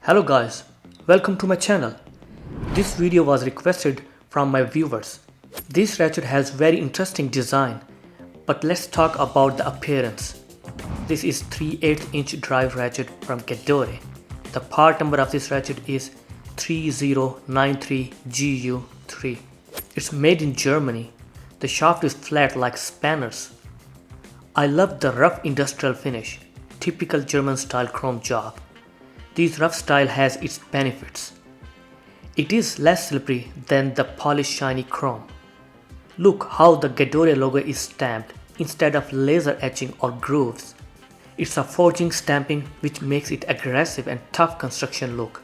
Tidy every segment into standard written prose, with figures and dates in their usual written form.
Hello guys, welcome to my channel. This video was requested from my viewers. This ratchet has very interesting design, but let's talk about the appearance. This is 3/8 inch drive ratchet from Gedore. The part number of this ratchet is 3093GU3. It's made in Germany. The shaft is flat like spanners. I love the rough industrial finish, typical German style chrome job. This rough style has its benefits. It is less slippery than the polished shiny chrome. Look how the Gedore logo is stamped instead of laser etching or grooves. It's a forging stamping which makes it aggressive and tough construction look.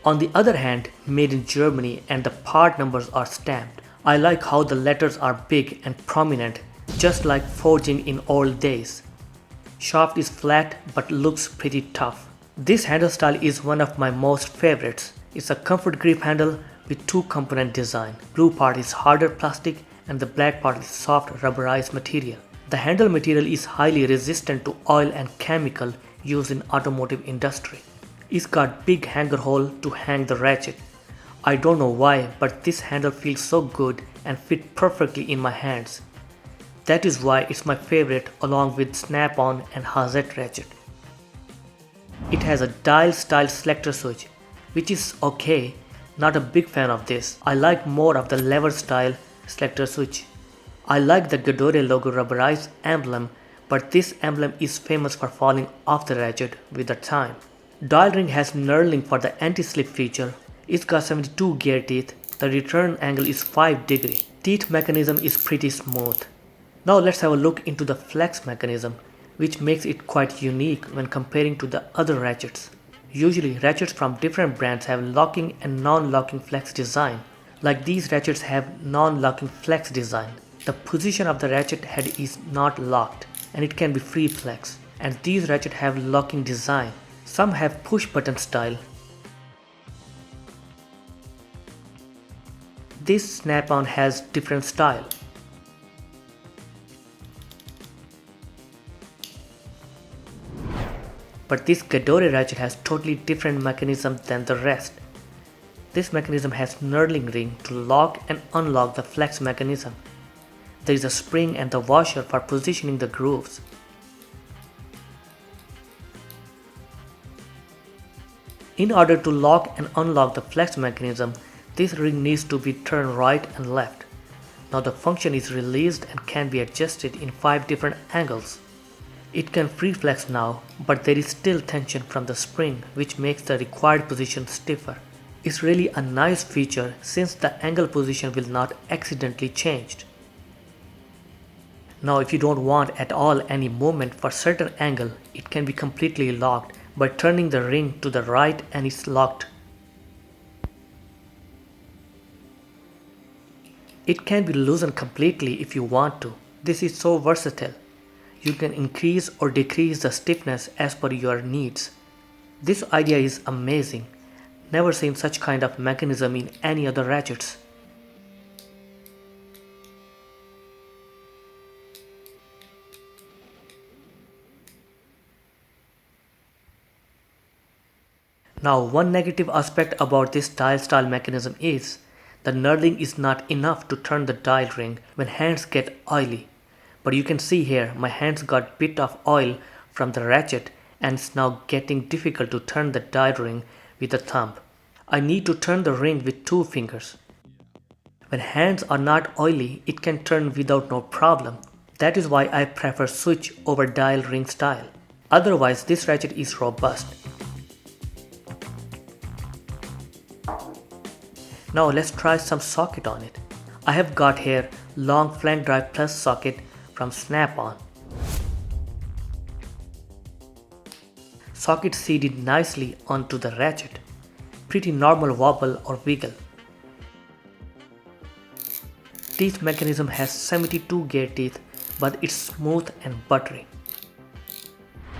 On the other hand, made in Germany and the part numbers are stamped. I like how the letters are big and prominent, just like forging in old days. Shaft is flat but looks pretty tough. This handle style is one of my most favorites. It's a comfort grip handle with two component design. Blue part is harder plastic and the black part is soft rubberized material. The handle material is highly resistant to oil and chemical used in automotive industry. It's got big hanger hole to hang the ratchet. I don't know why, but this handle feels so good and fit perfectly in my hands. That is why it's my favorite along with snap-on and Hazet ratchet. It has a dial style selector switch, which is okay, not a big fan of this. I like more of the lever style selector switch. I like the Gedore logo rubberized emblem, but this emblem is famous for falling off the ratchet with the time. Dial ring has knurling for the anti-slip feature. It's got 72 gear teeth. The return angle is 5 degrees. Teeth mechanism is pretty smooth. Now let's have a look into the flex mechanism, which makes it quite unique when comparing to the other ratchets. Usually ratchets from different brands have locking and non-locking flex design. Like these ratchets have non-locking flex design. The position of the ratchet head is not locked and it can be free flex. And these ratchets have locking design. Some have push button style. This snap-on has different style. But this Gedore ratchet has totally different mechanism than the rest. This mechanism has knurling ring to lock and unlock the flex mechanism. There is a spring and the washer for positioning the grooves. In order to lock and unlock the flex mechanism, this ring needs to be turned right and left. Now the function is released and can be adjusted in 5 different angles. It can free flex now, but there is still tension from the spring which makes the required position stiffer. It's really a nice feature since the angle position will not accidentally change. Now if you don't want at all any movement for certain angle, it can be completely locked by turning the ring to the right and it's locked. It can be loosened completely if you want to. This is so versatile. You can increase or decrease the stiffness as per your needs. This idea is amazing. Never seen such kind of mechanism in any other ratchets. Now one negative aspect about this dial style mechanism is the knurling is not enough to turn the dial ring when hands get oily. But you can see here my hands got bit of oil from the ratchet and it's now getting difficult to turn the dial ring with the thumb. I need to turn the ring with 2 fingers. When hands are not oily, it can turn without no problem. That is why I prefer switch over dial ring style. Otherwise this ratchet is robust. Now let's try some socket on it. I have got here long flank drive plus socket from snap-on. Socket seated nicely onto the ratchet. Pretty normal wobble or wiggle. Teeth mechanism has 72 gear teeth, but it's smooth and buttery.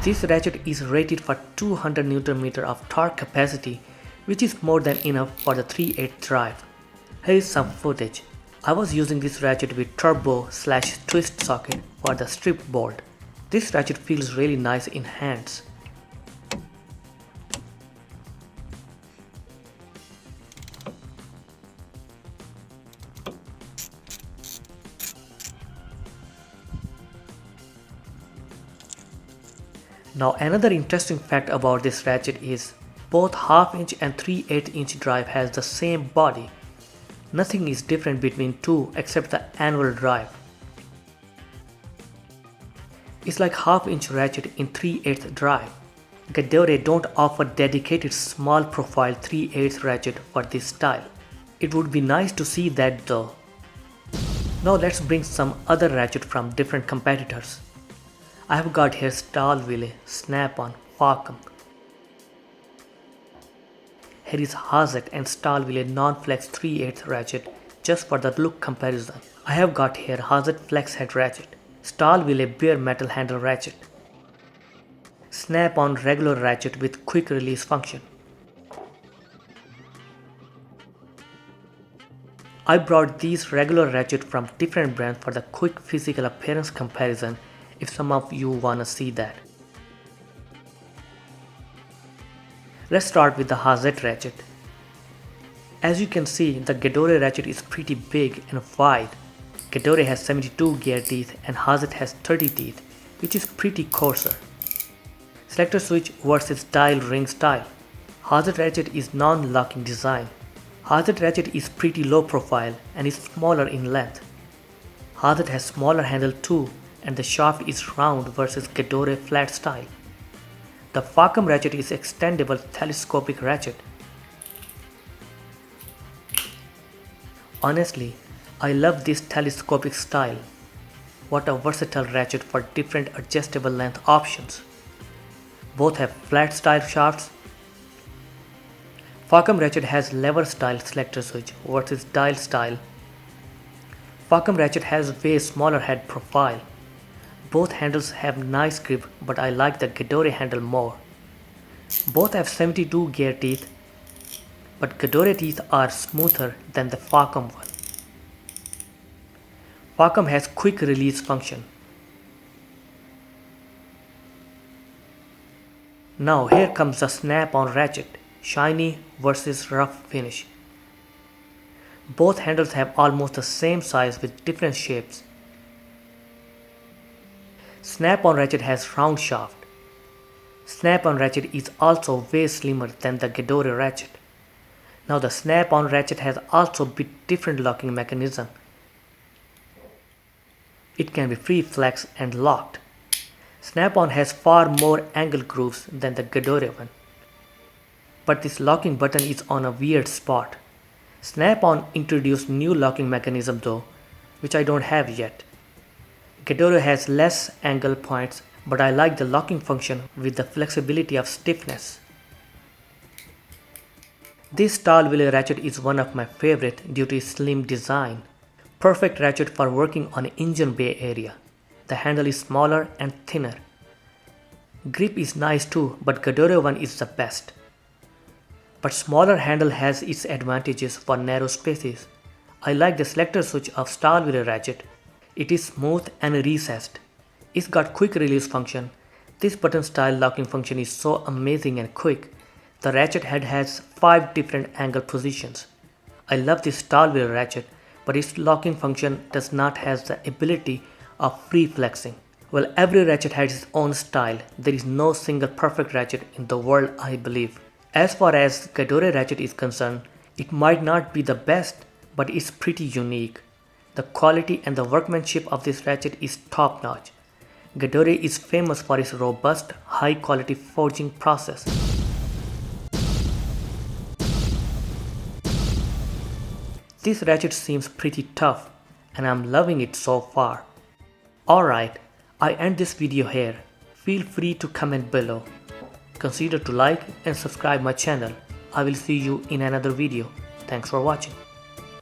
This ratchet is rated for 200 Nm of torque capacity, which is more than enough for the 3/8 drive. Here is some footage. I was using this ratchet with turbo/twist socket for the strip bolt. This ratchet feels really nice in hands. Now another interesting fact about this ratchet is both half inch and 3/8 inch drive has the same body. Nothing is different between two except the anvil drive. It's like half inch ratchet in 3/8 drive. Gedore don't offer dedicated small profile 3/8 ratchet for this style. It would be nice to see that though. Now let's bring some other ratchet from different competitors. I have got here Stahlwille, Snap-on, Facom. Here is Hazet and Stahlwille non-flex 3/8 ratchet just for the look comparison. I have got here Hazet flex head ratchet, Stahlwille bare metal handle ratchet, Snap-on regular ratchet with quick release function. I brought these regular ratchet from different brands for the quick physical appearance comparison if some of you wanna see that. Let's start with the Hazet ratchet. As you can see, the Gedore ratchet is pretty big and wide. Gedore has 72 gear teeth and Hazet has 30 teeth, which is pretty coarser. Selector switch versus dial ring style. Hazet ratchet is non-locking design. Hazet ratchet is pretty low profile and is smaller in length. Hazet has smaller handle too and the shaft is round versus Gedore flat style. The Facom ratchet is extendable telescopic ratchet. Honestly, I love this telescopic style. What a versatile ratchet for different adjustable length options. Both have flat style shafts. Facom ratchet has lever style selector switch versus dial style. Facom ratchet has way smaller head profile. Both handles have nice grip, but I like the Gedore handle more. Both have 72 gear teeth, but Gedore teeth are smoother than the Facom one. Facom has quick release function. Now here comes the Snap-on ratchet, shiny versus rough finish. Both handles have almost the same size with different shapes. Snap-on ratchet has round shaft. Snap-on ratchet is also way slimmer than the Gedore ratchet. Now the Snap-on ratchet has also bit different locking mechanism. It can be free flex and locked. Snap-on has far more angle grooves than the Gedore one. But this locking button is on a weird spot. Snap-on introduced new locking mechanism though, which I don't have yet. Gedore has less angle points, but I like the locking function with the flexibility of stiffness. This Stahlwille ratchet is one of my favorite due to its slim design. Perfect ratchet for working on engine bay area. The handle is smaller and thinner. Grip is nice too, but Gedore one is the best. But smaller handle has its advantages for narrow spaces. I like the selector switch of Stahlwille ratchet. It is smooth and recessed. It's got quick release function. This button style locking function is so amazing and quick. The ratchet head has 5 different angle positions. I love this Stahlwille ratchet, but its locking function does not have the ability of free flexing. Well, every ratchet has its own style. There is no single perfect ratchet in the world, I believe. As far as Gedore ratchet is concerned, it might not be the best, but it's pretty unique. The quality and the workmanship of this ratchet is top notch. Gedore is famous for its robust, high quality forging process. This ratchet seems pretty tough and I'm loving it so far. Alright, I end this video here. Feel free to comment below. Consider to like and subscribe my channel. I will see you in another video. Thanks for watching.